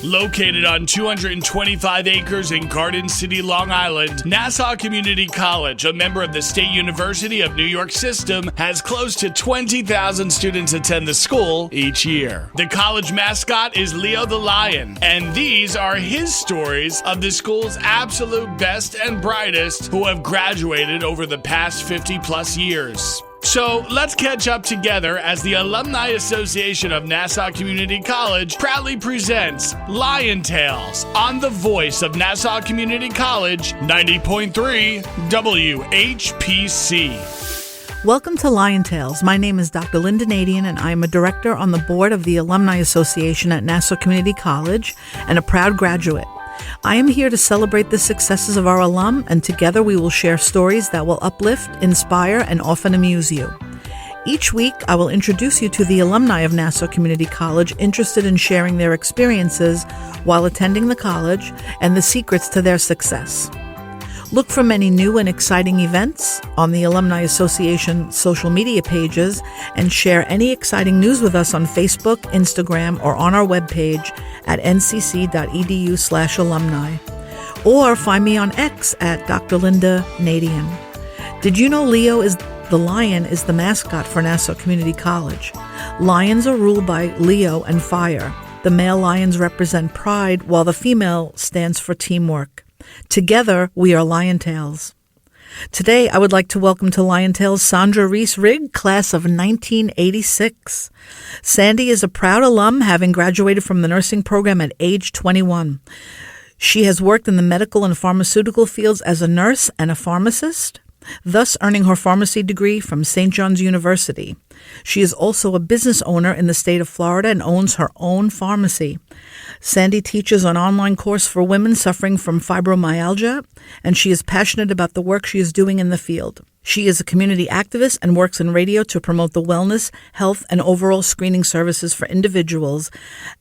Located on 225 acres in Garden City, Long Island, Nassau Community College, a member of the State University of New York system, has close to 20,000 students attend the school each year. The college mascot is Leo the Lion, and these are his stories of the school's absolute best and brightest who have graduated over the past 50-plus years. So let's catch up together as the Alumni Association of Nassau Community College proudly presents Lion Tales on the voice of Nassau Community College, 90.3 WHPC. Welcome to Lion Tales. My name is Dr. Lynnda Nadien, and I am a director on the board of the Alumni Association at Nassau Community College and a proud graduate. I am here to celebrate the successes of our alum, and together we will share stories that will uplift, inspire, and often amuse you. Each week, I will introduce you to the alumni of Nassau Community College interested in sharing their experiences while attending the college and the secrets to their success. Look for many new and exciting events on the Alumni Association social media pages and share any exciting news with us on Facebook, Instagram, or on our webpage at ncc.edu/alumni. Or find me on X at Dr. Lynnda Nadien. Did you know Leo is the lion is the mascot for Nassau Community College? Lions are ruled by Leo and fire. The male lions represent pride, while the female stands for teamwork. Together, we are Lion Tales. Today, I would like to welcome to Lion Tales Sandra Reese-Rigg, class of 1986. Sandy is a proud alum, having graduated from the nursing program at age 21. She has worked in the medical and pharmaceutical fields as a nurse and a pharmacist, thus earning her pharmacy degree from St. John's University. She is also a business owner in the state of Florida and owns her own pharmacy. Sandy teaches an online course for women suffering from fibromyalgia, and she is passionate about the work she is doing in the field. She is a community activist and works in radio to promote the wellness, health, and overall screening services for individuals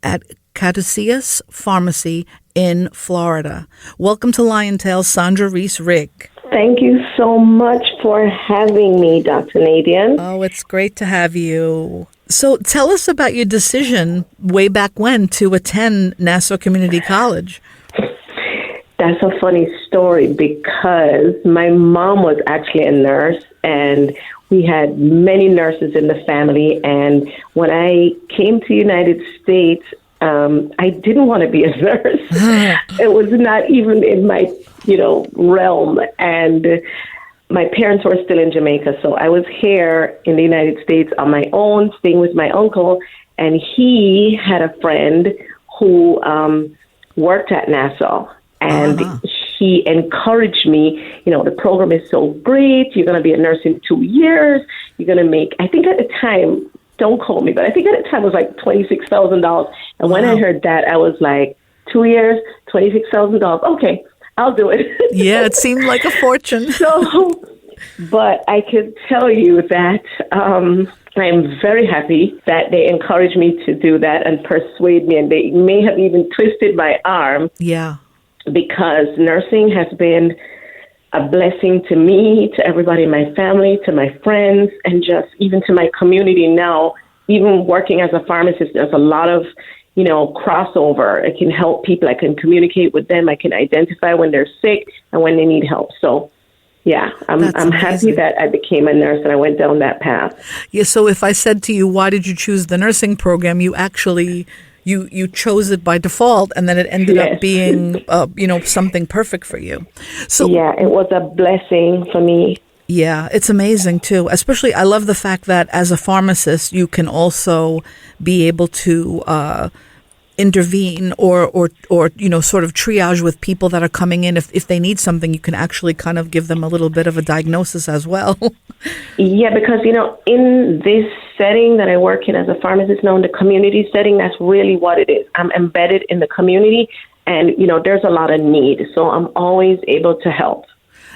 at Caduceus Pharmacy in Florida. Welcome to Lion Tales, Sandra Reese-Rigg. Thank you so much for having me, Dr. Nadien. Oh, it's great to have you. So tell us about your decision way back when to attend Nassau Community College. That's a funny story because my mom was actually a nurse, and we had many nurses in the family. And when I came to the United States, I didn't want to be a nurse. It was not even in my, realm. And my parents were still in Jamaica, so I was here in the United States on my own, staying with my uncle, and he had a friend who worked at Nassau, and he encouraged me, the program is so great, you're going to be a nurse in 2 years, you're going to make, I think at the time, don't quote me, but I think at the time it was like $26,000, and when I heard that, I was like, 2 years, $26,000, okay. I'll do it. Yeah, it seemed like a fortune. But I can tell you that I'm very happy that they encouraged me to do that and persuade me, and they may have even twisted my arm. Yeah. Because nursing has been a blessing to me, to everybody in my family, to my friends, and just even to my community now. Even working as a pharmacist, there's a lot of crossover. I can help people. I can communicate with them. I can identify when they're sick and when they need help. So, yeah, I'm happy that I became a nurse and I went down that path. Yeah. So if I said to you, why did you choose the nursing program? You actually, you chose it by default, and then it ended up being, something perfect for you. So yeah, it was a blessing for me. Yeah, it's amazing too. Especially, I love the fact that as a pharmacist, you can also be able to intervene or sort of triage with people that are coming in. If they need something, you can actually kind of give them a little bit of a diagnosis as well. Yeah, because, in this setting that I work in as a pharmacist now, in the community setting, that's really what it is. I'm embedded in the community, and, there's a lot of need. So I'm always able to help.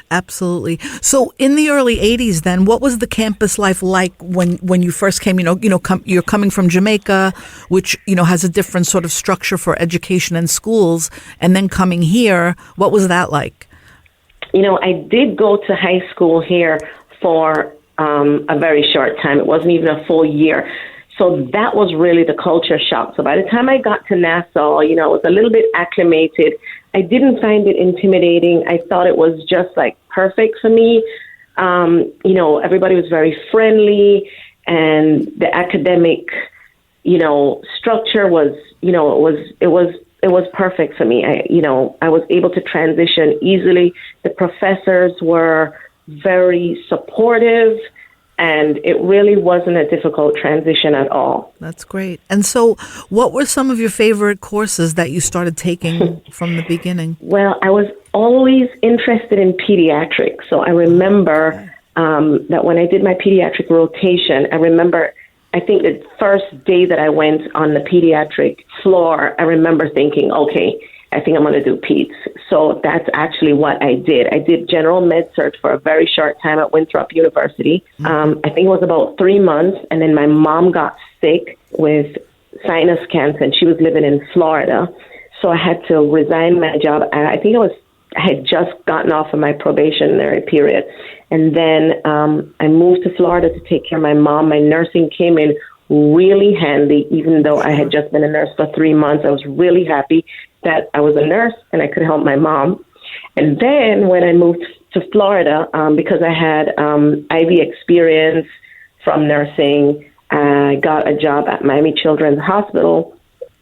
Absolutely. So in the early 80s then, what was the campus life like when you first came? You're coming from Jamaica, which, has a different sort of structure for education and schools, and then coming here, what was that like? I did go to high school here for a very short time. It wasn't even a full year. So that was really the culture shock. So by the time I got to Nassau, I was a little bit acclimated. I didn't find it intimidating. I thought it was just like perfect for me. Everybody was very friendly, and the academic, structure was, it was perfect for me. I was able to transition easily. The professors were very supportive, and it really wasn't a difficult transition at all. That's great. And so what were some of your favorite courses that you started taking from the beginning? Well, I was always interested in pediatrics. So I remember that when I did my pediatric rotation, I think the first day that I went on the pediatric floor, I remember thinking, okay, I think I'm going to do peds. So that's actually what I did. I did general med surg for a very short time at Winthrop University. I think it was about 3 months, and then my mom got sick with sinus cancer, and she was living in Florida. So I had to resign my job. I had just gotten off of my probationary period. And then I moved to Florida to take care of my mom. My nursing came in really handy, even though I had just been a nurse for 3 months. I was really happy that I was a nurse and I could help my mom. And then when I moved to Florida, because I had IV experience from nursing, I got a job at Miami Children's Hospital,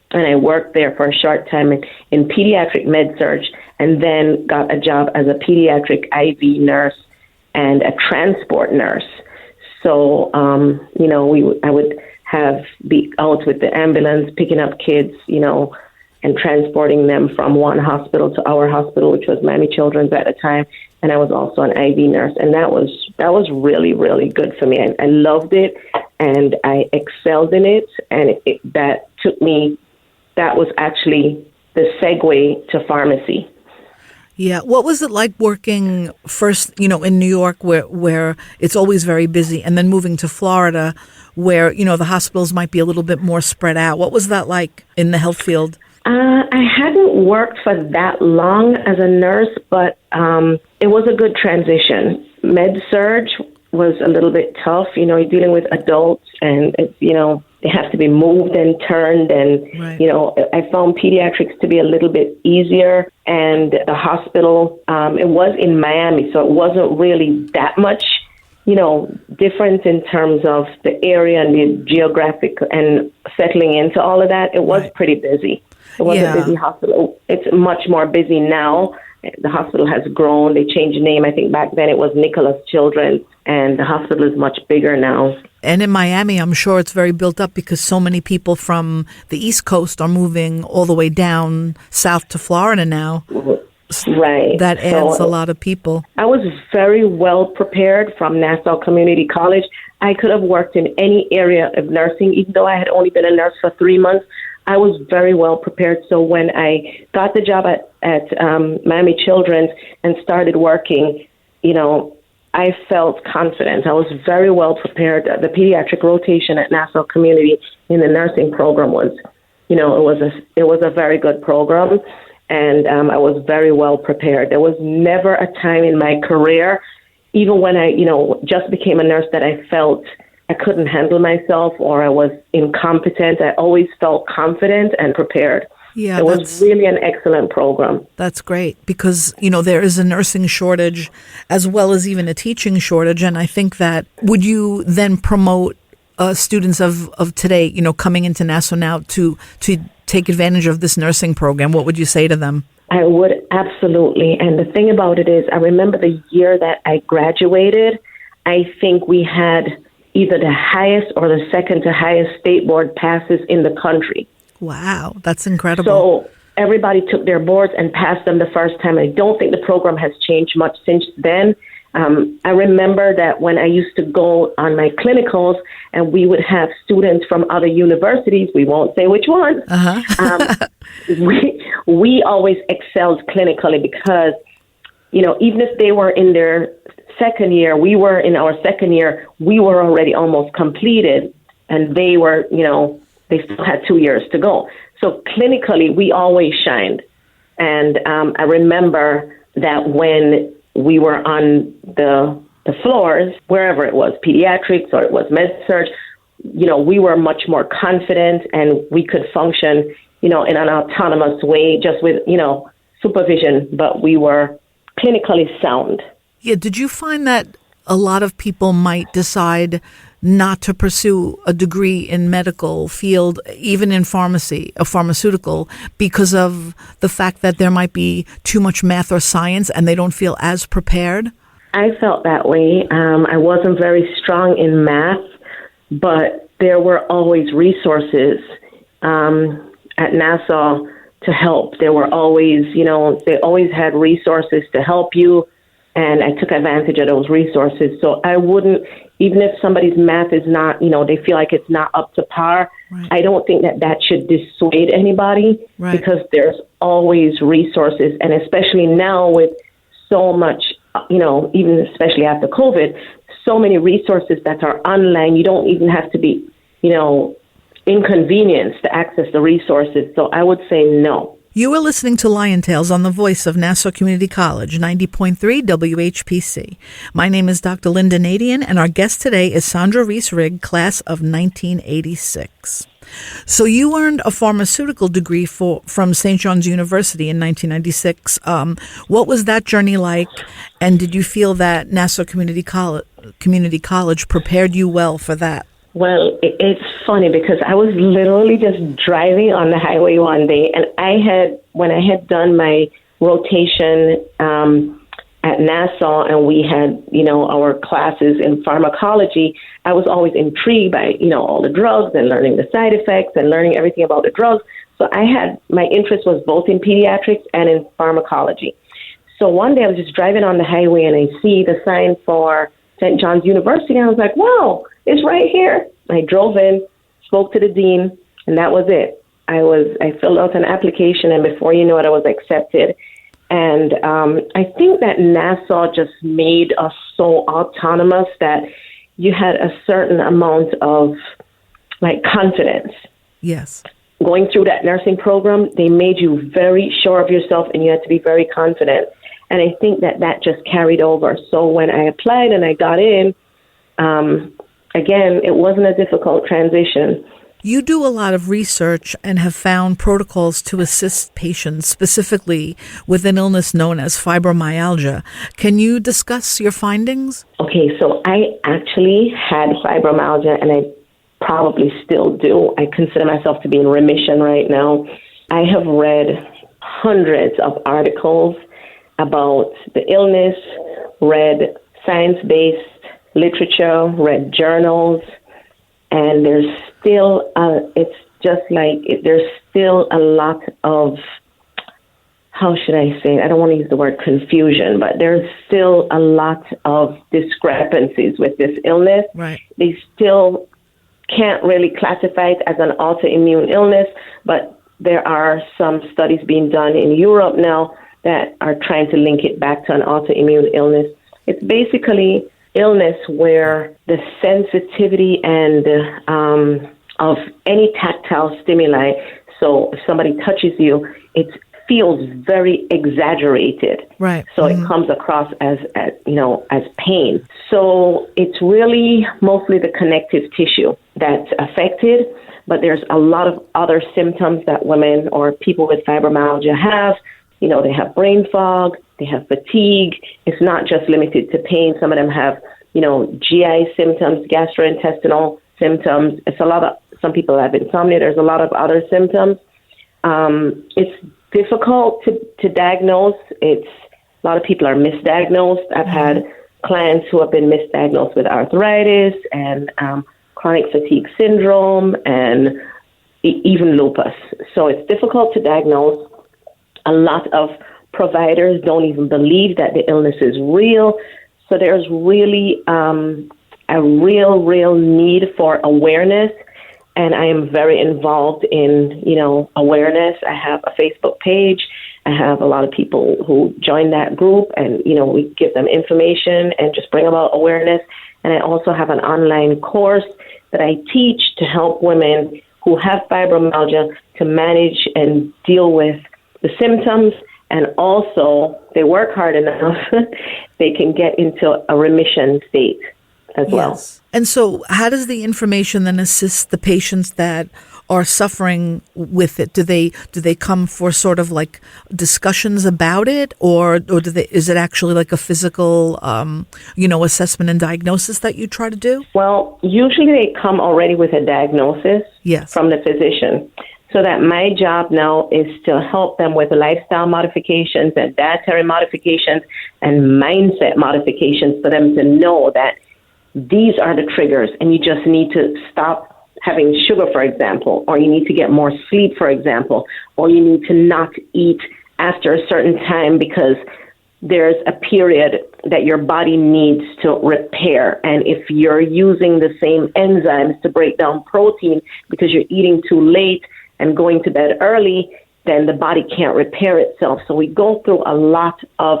and I worked there for a short time in pediatric med surg, and then got a job as a pediatric IV nurse and a transport nurse. So, I would be out with the ambulance, picking up kids, and transporting them from one hospital to our hospital, which was Miami Children's at the time. And I was also an IV nurse, and that was really, really good for me. I loved it, and I excelled in it, and that was actually the segue to pharmacy. Yeah. What was it like working first, in New York where it's always very busy, and then moving to Florida where, the hospitals might be a little bit more spread out? What was that like in the health field? I hadn't worked for that long as a nurse, but it was a good transition. Med surg was a little bit tough. You're dealing with adults, and it's, they have to be moved and turned. And, right. I found pediatrics to be a little bit easier. And the hospital, it was in Miami, so it wasn't really that much, difference in terms of the area and the geographic and settling into all of that. It was right. pretty busy. It was a busy hospital. It's much more busy now. The hospital has grown. They changed the name. I think back then it was Nicholas Children's, and the hospital is much bigger now. And in Miami, I'm sure it's very built up because so many people from the East Coast are moving all the way down south to Florida now. Right. That adds a lot of people. I was very well prepared from Nassau Community College. I could have worked in any area of nursing, even though I had only been a nurse for 3 months. I was very well prepared. So when I got the job at Miami Children's and started working, I felt confident. I was very well prepared. The pediatric rotation at Nassau Community in the nursing program was, it was a very good program, and I was very well prepared. There was never a time in my career, even when I, just became a nurse, that I felt I couldn't handle myself or I was incompetent. I always felt confident and prepared. Yeah, it was really an excellent program. That's great because, there is a nursing shortage as well as even a teaching shortage. And I think that would you then promote students of today, coming into Nassau now to take advantage of this nursing program? What would you say to them? I would, absolutely. And the thing about it is, I remember the year that I graduated, I think we had either the highest or the second to highest state board passes in the country. Wow, that's incredible. So everybody took their boards and passed them the first time. I don't think the program has changed much since then. I remember that when I used to go on my clinicals and we would have students from other universities, we won't say which ones, we always excelled clinically because, even if they were in their second year, we were in our second year, we were already almost completed, and they were, they still had 2 years to go. So clinically, we always shined. And I remember that when we were on the floors, wherever it was, pediatrics or it was med surg, we were much more confident and we could function, in an autonomous way, just with, supervision, but we were clinically sound. Yeah. Did you find that a lot of people might decide not to pursue a degree in medical field, even in pharmacy, a pharmaceutical, because of the fact that there might be too much math or science and they don't feel as prepared? I felt that way. I wasn't very strong in math, but there were always resources at Nassau to help. There were always, they always had resources to help you, and I took advantage of those resources. So I wouldn't, even if somebody's math is not, they feel like it's not up to par, right. I don't think that should dissuade anybody, right. Because there's always resources, and especially now with so much, even especially after COVID, so many resources that are online. You don't even have to be, inconvenienced to access the resources. So I would say no. You are listening to Lion Tales on the voice of Nassau Community College, 90.3 WHPC. My name is Dr. Lynnda Nadien, and our guest today is Sandra Reese-Rigg, class of 1986. So you earned a pharmaceutical degree from St. John's University in 1996. What was that journey like, and did you feel that Nassau Community College prepared you well for that? Well, it's funny because I was literally just driving on the highway one day, and when I had done my rotation at Nassau, and we had, our classes in pharmacology, I was always intrigued by, all the drugs and learning the side effects and learning everything about the drugs. So my interest was both in pediatrics and in pharmacology. So one day I was just driving on the highway and I see the sign for St. John's University, and I was like, wow, it's right here. I drove in, spoke to the dean, and that was it. I filled out an application, and before you know it, I was accepted. And I think that Nassau just made us so autonomous that you had a certain amount of, confidence. Yes. Going through that nursing program, they made you very sure of yourself, and you had to be very confident. And I think that just carried over. So when I applied and I got in, again, it wasn't a difficult transition. You do a lot of research and have found protocols to assist patients, specifically with an illness known as fibromyalgia. Can you discuss your findings? Okay, so I actually had fibromyalgia, and I probably still do. I consider myself to be in remission right now. I have read hundreds of articles about the illness, read science-based literature, read journals, and there's still, there's still a lot of, how should I say it? I don't want to use the word confusion, but there's still a lot of discrepancies with this illness. Right. They still can't really classify it as an autoimmune illness, but there are some studies being done in Europe now that are trying to link it back to an autoimmune illness. It's basically illness where the sensitivity and of any tactile stimuli, so if somebody touches you, it feels very exaggerated. Right. So it comes across as pain. So it's really mostly the connective tissue that's affected, but there's a lot of other symptoms that women or people with fibromyalgia have. They have brain fog, they have fatigue. It's not just limited to pain. Some of them have, GI symptoms, gastrointestinal symptoms. Some people have insomnia. There's a lot of other symptoms. It's difficult to diagnose. A lot of people are misdiagnosed. I've had clients who have been misdiagnosed with arthritis and chronic fatigue syndrome and even lupus. So it's difficult to diagnose. A lot of providers don't even believe that the illness is real. So there's really a real need for awareness. And I am very involved in, awareness. I have a Facebook page. I have a lot of people who join that group, and, we give them information and just bring about awareness. And I also have an online course that I teach to help women who have fibromyalgia to manage and deal with the symptoms, and also they work hard enough, they can get into a remission state as well. And so how does the information then assist the patients that are suffering with it? Do they come for sort of like discussions about it, or is it actually like a physical, assessment and diagnosis that you try to do? Well, usually they come already with a diagnosis from the physician. So that my job now is to help them with lifestyle modifications and dietary modifications and mindset modifications for them to know that these are the triggers, and you just need to stop having sugar, for example, or you need to get more sleep, for example, or you need to not eat after a certain time because there's a period that your body needs to repair. And if you're using the same enzymes to break down protein because you're eating too late and going to bed early, then the body can't repair itself. So we go through a lot of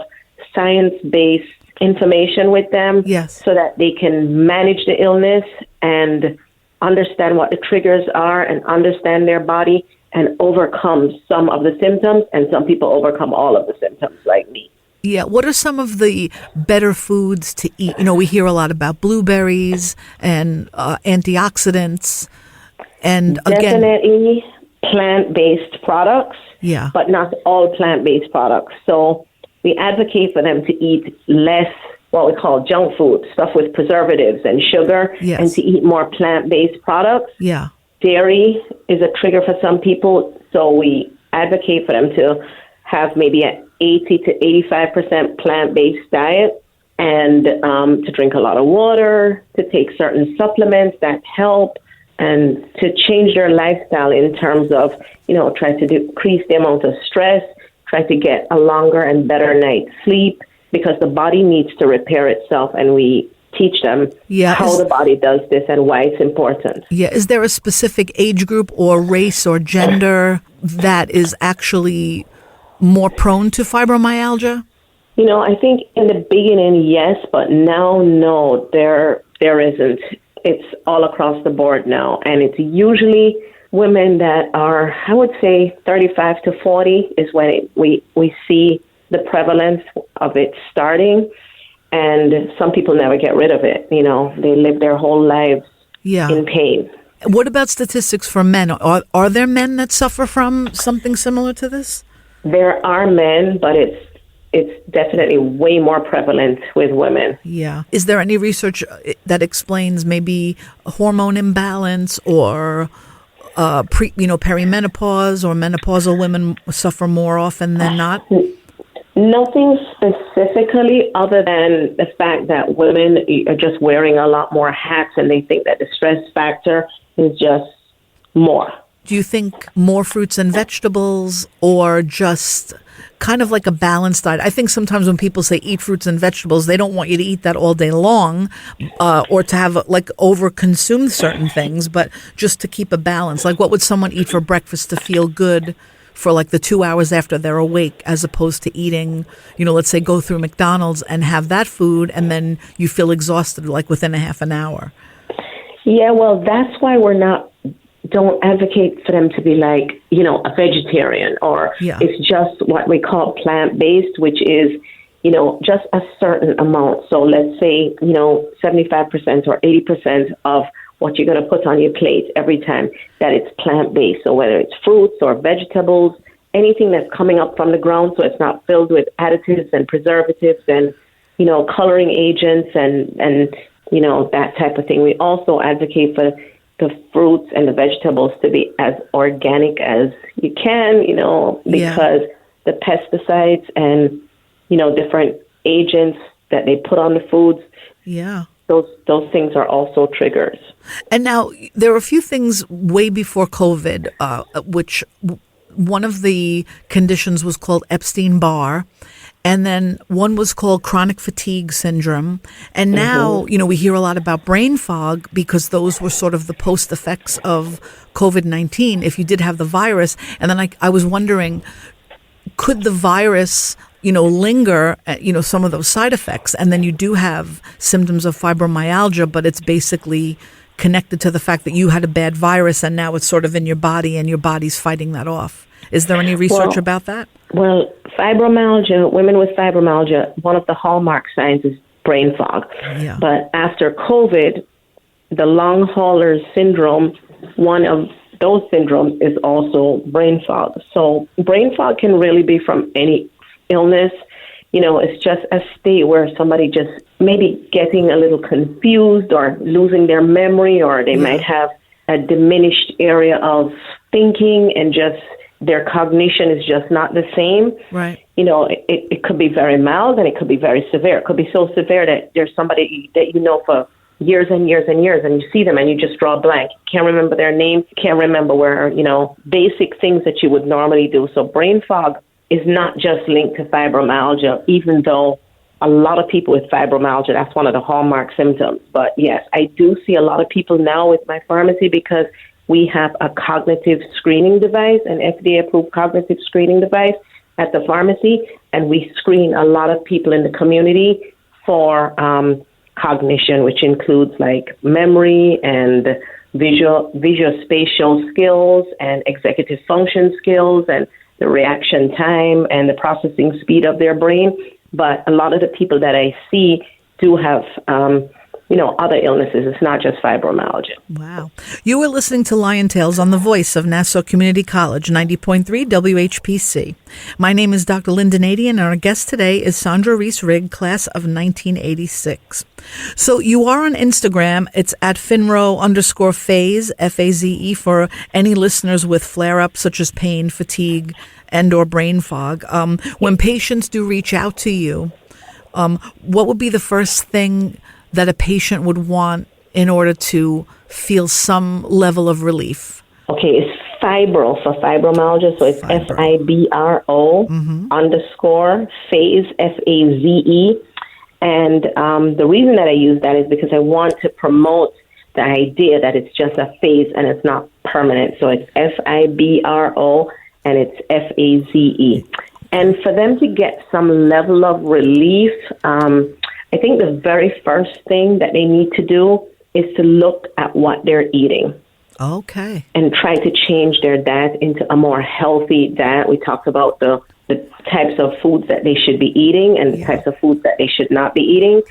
science-based information with them so that they can manage the illness and understand what the triggers are and understand their body and overcome some of the symptoms. And some people overcome all of the symptoms like me. Yeah. What are some of the better foods to eat? We hear a lot about blueberries and antioxidants. And again, definitely plant-based products, but not all plant-based products. So we advocate for them to eat less what we call junk food, stuff with preservatives and sugar, and to eat more plant-based products. Yeah. Dairy is a trigger for some people, so we advocate for them to have maybe an 80 to 85% plant-based diet and to drink a lot of water, to take certain supplements that help, and to change their lifestyle in terms of, try to decrease the amount of stress, try to get a longer and better night's sleep, because the body needs to repair itself, and we teach them how the body does this and why it's important. Yeah. Is there a specific age group or race or gender that is actually more prone to fibromyalgia? I think in the beginning, yes, but now, no, there isn't. It's all across the board now, and it's usually women that are, I would say, 35 to 40 is when we see the prevalence of it starting, and some people never get rid of it. They live their whole lives in pain. What about statistics for men? Are there men that suffer from something similar to this? There are men, but it's definitely way more prevalent with women. Yeah. Is there any research that explains maybe a hormone imbalance or perimenopause or menopausal women suffer more often than not? Nothing specifically, other than the fact that women are just wearing a lot more hats, and they think that the stress factor is just more. Do you think more fruits and vegetables, or just kind of like a balanced diet? I think sometimes when people say eat fruits and vegetables, they don't want you to eat that all day long, or to have over-consume certain things, but just to keep a balance. Like, what would someone eat for breakfast to feel good for the 2 hours after they're awake, as opposed to eating, let's say go through McDonald's and have that food and then you feel exhausted within a half an hour? Yeah, well, that's why don't advocate for them to be a vegetarian, or it's just what we call plant-based, which is, just a certain amount. So let's say, 75% or 80% of what you're going to put on your plate every time, that it's plant-based. So whether it's fruits or vegetables, anything that's coming up from the ground, so it's not filled with additives and preservatives and, coloring agents and that type of thing. We also advocate for the fruits and the vegetables to be as organic as you can, because the pesticides and, different agents that they put on the foods, those things are also triggers. And now there are a few things way before COVID, which one of the conditions was called Epstein-Barr. And then one was called chronic fatigue syndrome. And now, we hear a lot about brain fog, because those were sort of the post effects of COVID-19, if you did have the virus. And then I was wondering, could the virus, linger at, some of those side effects? And then you do have symptoms of fibromyalgia, but it's basically connected to the fact that you had a bad virus and now it's sort of in your body and your body's fighting that off. Is there any research about that? Well, fibromyalgia, women with fibromyalgia, one of the hallmark signs is brain fog. Yeah. But after COVID, the long hauler syndrome, one of those syndromes is also brain fog. So brain fog can really be from any illness. It's just a state where somebody just maybe getting a little confused or losing their memory, or they might have a diminished area of thinking and just their cognition is just not the same. Right. It could be very mild and it could be very severe. It could be so severe that there's somebody that you know for years and years and years, and you see them and you just draw a blank. Can't remember their name, can't remember where, basic things that you would normally do. So brain fog is not just linked to fibromyalgia, even though a lot of people with fibromyalgia, that's one of the hallmark symptoms. But yes, I do see a lot of people now with my pharmacy because we have a cognitive screening device, an FDA-approved cognitive screening device at the pharmacy, and we screen a lot of people in the community for cognition, which includes like memory and visual-spatial skills and executive function skills and the reaction time and the processing speed of their brain. But a lot of the people that I see do have, other illnesses. It's not just fibromyalgia. Wow. You were listening to Lion Tales on the voice of Nassau Community College, 90.3 WHPC. My name is Dr. Lynnda Nadien, and our guest today is Sandra Reese-Rigg, class of 1986. So you are on Instagram. It's at Finro_phase, F-A-Z-E, for any listeners with flare-ups such as pain, fatigue, and or brain fog. When patients do reach out to you, what would be the first thing that a patient would want in order to feel some level of relief? Okay, it's fibro for fibromyalgia, so it's Fibro _ phase, F-A-Z-E. And the reason that I use that is because I want to promote the idea that it's just a phase and it's not permanent. So it's Fibro and it's F-A-Z-E. And for them to get some level of relief, I think the very first thing that they need to do is to look at what they're eating. Okay. And try to change their diet into a more healthy diet. We talked about the types of foods that they should be eating and the types of foods that they should not be eating.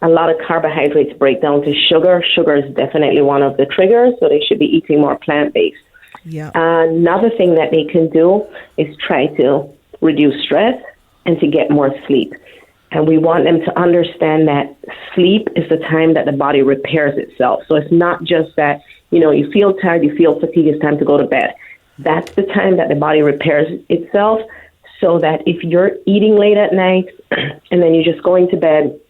A lot of carbohydrates break down to sugar. Sugar is definitely one of the triggers, so they should be eating more plant-based. Yeah. Another thing that they can do is try to reduce stress and to get more sleep. And we want them to understand that sleep is the time that the body repairs itself. So it's not just that, you feel tired, you feel fatigued, it's time to go to bed. That's the time that the body repairs itself, so that if you're eating late at night and then you're just going to bed,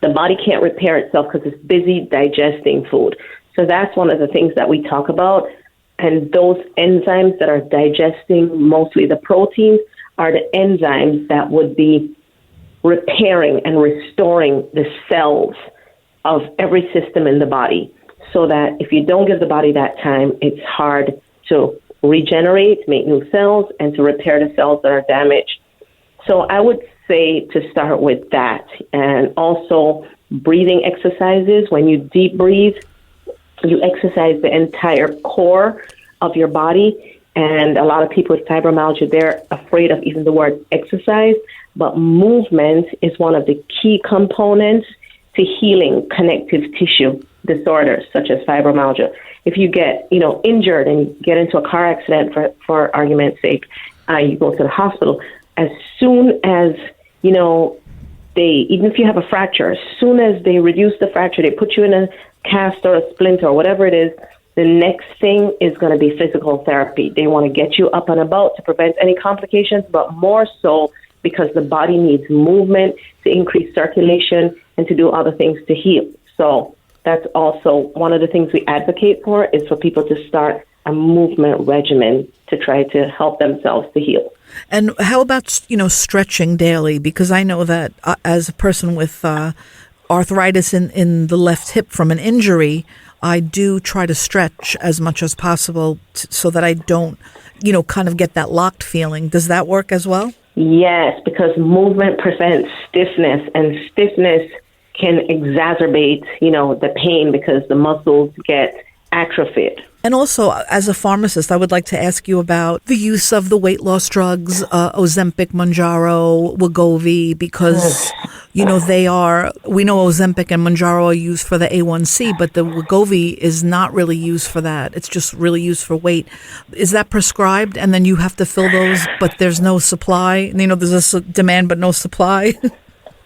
the body can't repair itself because it's busy digesting food. So that's one of the things that we talk about. And those enzymes that are digesting mostly the proteins are the enzymes that would be repairing and restoring the cells of every system in the body, so that if you don't give the body that time, it's hard to regenerate, make new cells, and to repair the cells that are damaged. So I would say to start with that, and also breathing exercises. When you deep breathe, you exercise the entire core of your body. And a lot of people with fibromyalgia, they're afraid of even the word exercise. But movement is one of the key components to healing connective tissue disorders such as fibromyalgia. If you get, injured and you get into a car accident, for argument's sake, you go to the hospital, as soon as, even if you have a fracture, as soon as they reduce the fracture, they put you in a cast or a splint or whatever it is, the next thing is going to be physical therapy. They want to get you up and about to prevent any complications, but more so because the body needs movement to increase circulation and to do other things to heal. So that's also one of the things we advocate for, is for people to start a movement regimen to try to help themselves to heal. And how about, stretching daily? Because I know that as a person with arthritis in the left hip from an injury, I do try to stretch as much as possible so that I don't, kind of get that locked feeling. Does that work as well? Yes, because movement prevents stiffness, and stiffness can exacerbate, the pain because the muscles get atrophied. And also, as a pharmacist, I would like to ask you about the use of the weight loss drugs, Ozempic, Mounjaro, Wegovy, because, we know Ozempic and Mounjaro are used for the A1C, but the Wegovy is not really used for that. It's just really used for weight. Is that prescribed? And then you have to fill those, but there's no supply? There's a demand, but no supply?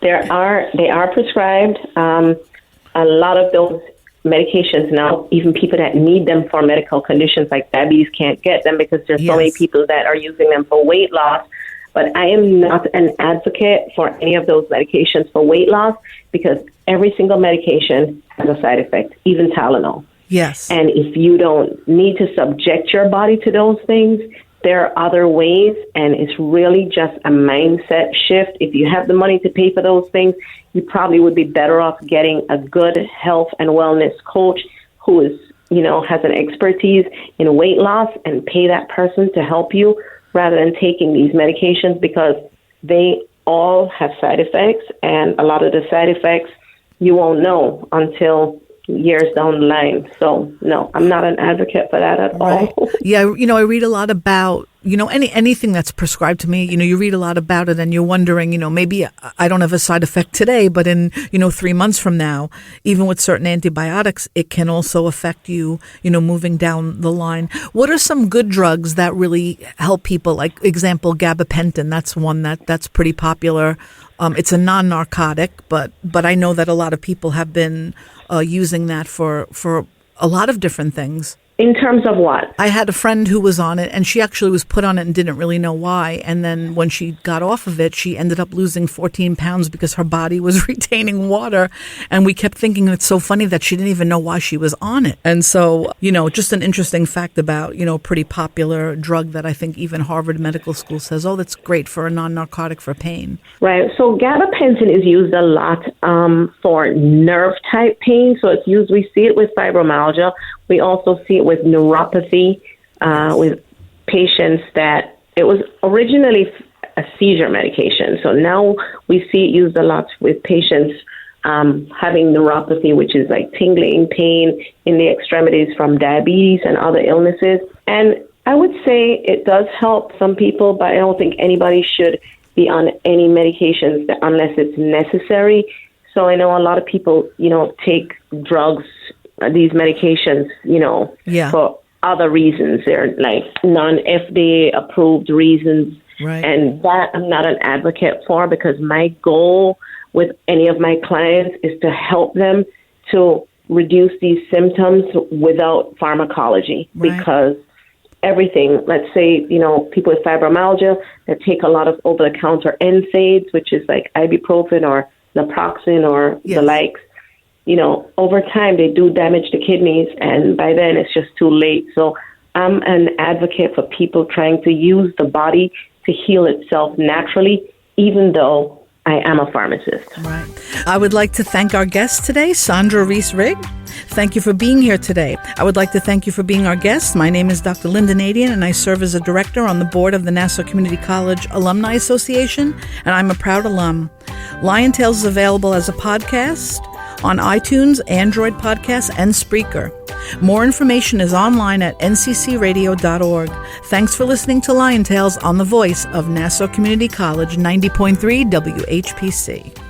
They are prescribed. A lot of those medications now, even people that need them for medical conditions like diabetes can't get them because there's so many people that are using them for weight loss. But I am not an advocate for any of those medications for weight loss because every single medication has a side effect, even Tylenol. Yes. And if you don't need to subject your body to those things, there are other ways, and it's really just a mindset shift. If you have the money to pay for those things, you probably would be better off getting a good health and wellness coach who is, has an expertise in weight loss and pay that person to help you rather than taking these medications because they all have side effects, and a lot of the side effects you won't know until years down the line. So no, I'm not an advocate for that at all. Yeah, I read a lot about, anything that's prescribed to me, you read a lot about it and you're wondering, maybe I don't have a side effect today, but in, 3 months from now, even with certain antibiotics, it can also affect you, moving down the line. What are some good drugs that really help people? Like example, gabapentin, that's one that's pretty popular. It's a non-narcotic, but I know that a lot of people have been using that for a lot of different things. In terms of what? I had a friend who was on it, and she actually was put on it and didn't really know why. And then when she got off of it, she ended up losing 14 pounds because her body was retaining water. And we kept thinking it's so funny that she didn't even know why she was on it. And so, just an interesting fact about, a pretty popular drug that I think even Harvard Medical School says, oh, that's great for a non-narcotic for pain. Right. So gabapentin is used a lot for nerve-type pain. So it's used, we see it with fibromyalgia. We also see it with neuropathy, with patients that it was originally a seizure medication. So now we see it used a lot with patients having neuropathy, which is like tingling pain in the extremities from diabetes and other illnesses. And I would say it does help some people, but I don't think anybody should be on any medications unless it's necessary. So I know a lot of people, take drugs, these medications, for other reasons. They're like non-FDA approved reasons. Right. And that I'm not an advocate for because my goal with any of my clients is to help them to reduce these symptoms without pharmacology. Right. Because everything, let's say, people with fibromyalgia that take a lot of over-the-counter NSAIDs, which is like ibuprofen or naproxen or the likes, over time they do damage the kidneys, and by then it's just too late. So I'm an advocate for people trying to use the body to heal itself naturally, even though I am a pharmacist. Right. I would like to thank our guest today, Sandra Reese-Rigg. Thank you for being here today. I would like to thank you for being our guest. My name is Dr. Lynnda Nadien, and I serve as a director on the board of the Nassau Community College Alumni Association, and I'm a proud alum. Lion Tales is available as a podcast on iTunes, Android Podcasts, and Spreaker. More information is online at nccradio.org. Thanks for listening to Lion Tales on the voice of Nassau Community College 90.3 WHPC.